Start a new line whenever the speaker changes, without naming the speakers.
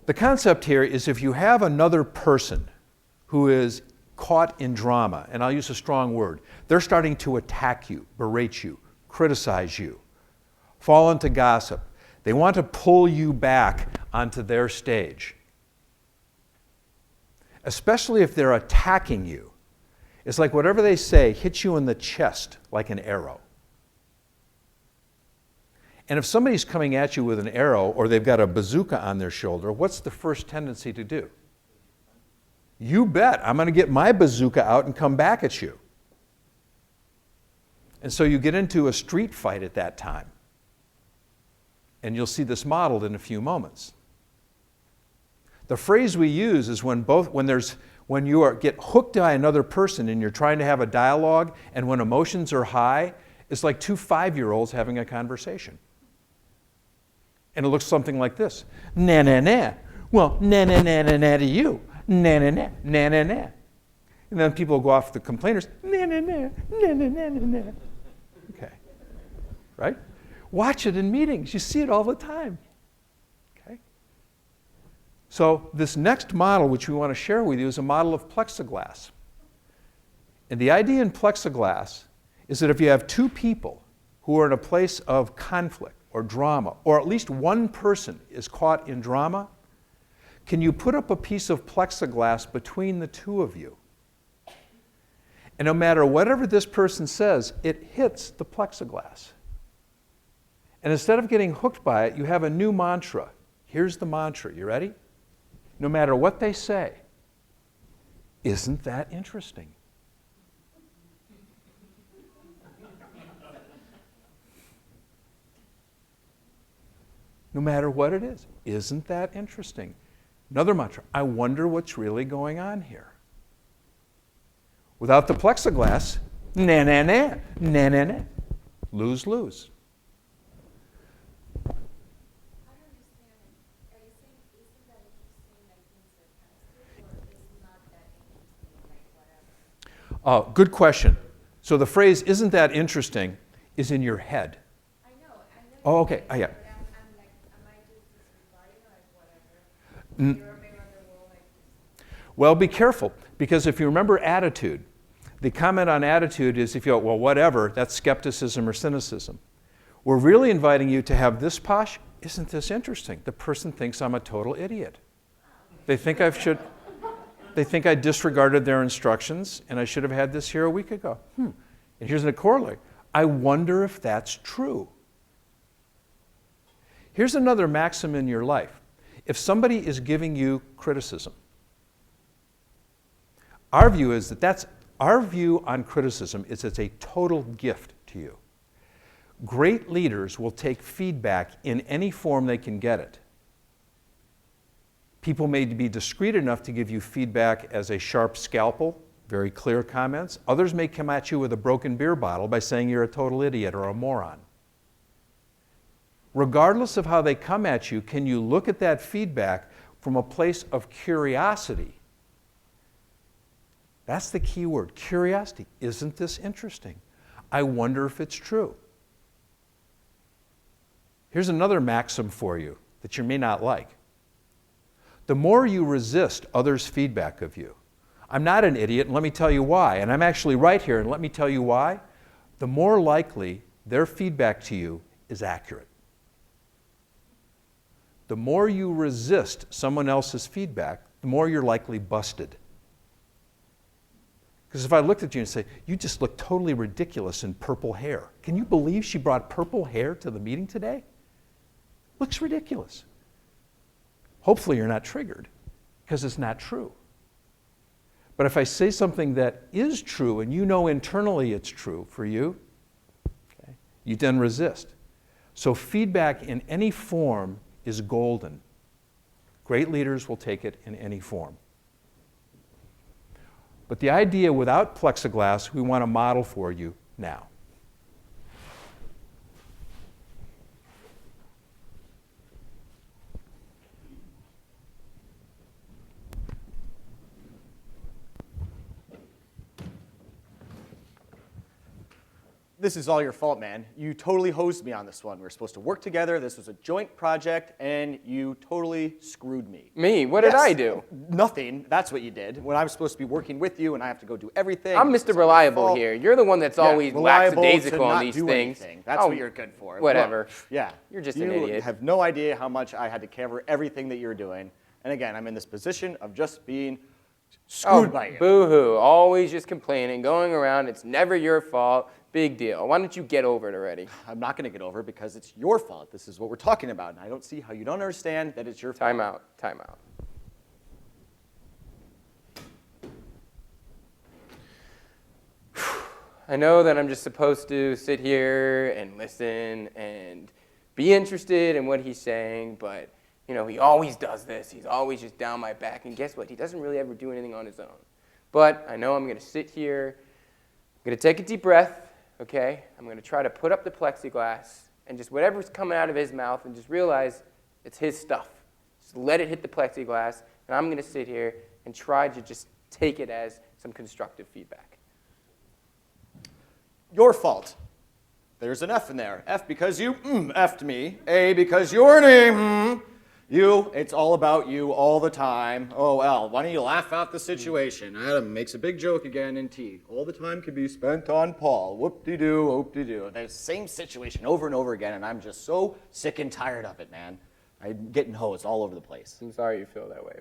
The concept here is if you have another person who is caught in drama, and I'll use a strong word, they're starting to attack you, berate you, criticize you, fall into gossip. They want to pull you back onto their stage. Especially if they're attacking you. It's like whatever they say hits you in the chest like an arrow. And if somebody's coming at you with an arrow or they've got a bazooka on their shoulder, what's the first tendency to do? You bet, I'm going to get my bazooka out and come back at you. And so you get into a street fight at that time. And you'll see this modeled in a few moments. The phrase we use is when you get hooked by another person and you're trying to have a dialogue, and when emotions are high, it's like two 5-year-olds having a conversation. And it looks something like this. Na na na. Well, na na na na na to you. Na na na na na na. And then people go off the complainers. Na na na na na na na na. Okay. Right? Watch it in meetings. You see it all the time. Okay? So this next model, which we want to share with you, is a model of plexiglass. And the idea in plexiglass is that if you have two people who are in a place of conflict or drama, or at least one person is caught in drama, can you put up a piece of plexiglass between the two of you? And no matter whatever this person says, it hits the plexiglass. And instead of getting hooked by it, you have a new mantra. Here's the mantra. You ready? No matter what they say, isn't that interesting? No matter what it is, isn't that interesting? Another mantra. I wonder what's really going on here. Without the plexiglass, na na na, na na na. Lose, lose. Oh, good question. So the phrase, isn't that interesting, is in your head.
I know.
Oh, okay. Yeah.
I'm like, am I just disregarding or like whatever? You're maybe on the wall like this.
Well, be careful, because if you remember attitude, the comment on attitude is if you go, well, whatever, that's skepticism or cynicism. We're really inviting you to have this posture. Isn't this interesting? The person thinks I'm a total idiot. They think I disregarded their instructions and I should have had this here a week ago. And here's a corollary. I wonder if that's true. Here's another maxim in your life. If somebody is giving you criticism, our view on criticism is it's a total gift to you. Great leaders will take feedback in any form they can get it. People may be discreet enough to give you feedback as a sharp scalpel, very clear comments. Others may come at you with a broken beer bottle by saying you're a total idiot or a moron. Regardless of how they come at you, can you look at that feedback from a place of curiosity? That's the key word, curiosity. Isn't this interesting? I wonder if it's true. Here's another maxim for you that you may not like. The more you resist others' feedback of you, I'm not an idiot, and let me tell you why, and I'm actually right here, and let me tell you why, the more likely their feedback to you is accurate. The more you resist someone else's feedback, the more you're likely busted. Because if I looked at you and say, you just look totally ridiculous in purple hair. Can you believe she brought purple hair to the meeting today? Looks ridiculous. Hopefully you're not triggered, because it's not true. But if I say something that is true and you know internally it's true for you, okay, you then resist. So feedback in any form is golden. Great leaders will take it in any form. But the idea without plexiglass, we want to model for you now.
This is all your fault, man. You totally hosed me on this one. We were supposed to work together. This was a joint project, and you totally screwed me.
Me? What did I do?
Nothing. That's what you did. When I was supposed to be working with you, and I have to go do everything.
I'm
it's
Mr.
all your
Reliable
fault.
here. You're the one that's always
reliable to
lackadaisical on
not
these
do
things.
anything. That's
Oh,
what you're good for.
whatever.
Look, yeah.
You're just an
You
idiot.
have no idea how much I had to cover everything that you're doing. And again, I'm in this position of just being screwed by you.
Boo-hoo. Always just complaining, going around. It's never your fault. Big deal. Why don't you get over it already?
I'm not going to get over it because it's your fault. This is what we're talking about. And I don't see how you don't understand that it's your fault.
Time out. Time out. I know that I'm just supposed to sit here and listen and be interested in what he's saying, but you know, he always does this. He's always just down my back. And guess what? He doesn't really ever do anything on his own. But I know I'm going to sit here. I'm going to take a deep breath, okay? I'm going to try to put up the plexiglass and just whatever's coming out of his mouth and just realize it's his stuff. Just let it hit the plexiglass. And I'm going to sit here and try to just take it as some constructive feedback.
Your fault. There's an F in there. F because you F'd me. A because your name. You, it's all about you all the time. Oh, L, why don't you laugh out the situation? Adam makes a big joke again in T. All the time can be spent on Paul. Whoop-de-doo, whoop-de-doo. The same situation over and over again, and I'm just so sick and tired of it, man. I'm getting hosed all over the place.
I'm sorry you feel that way.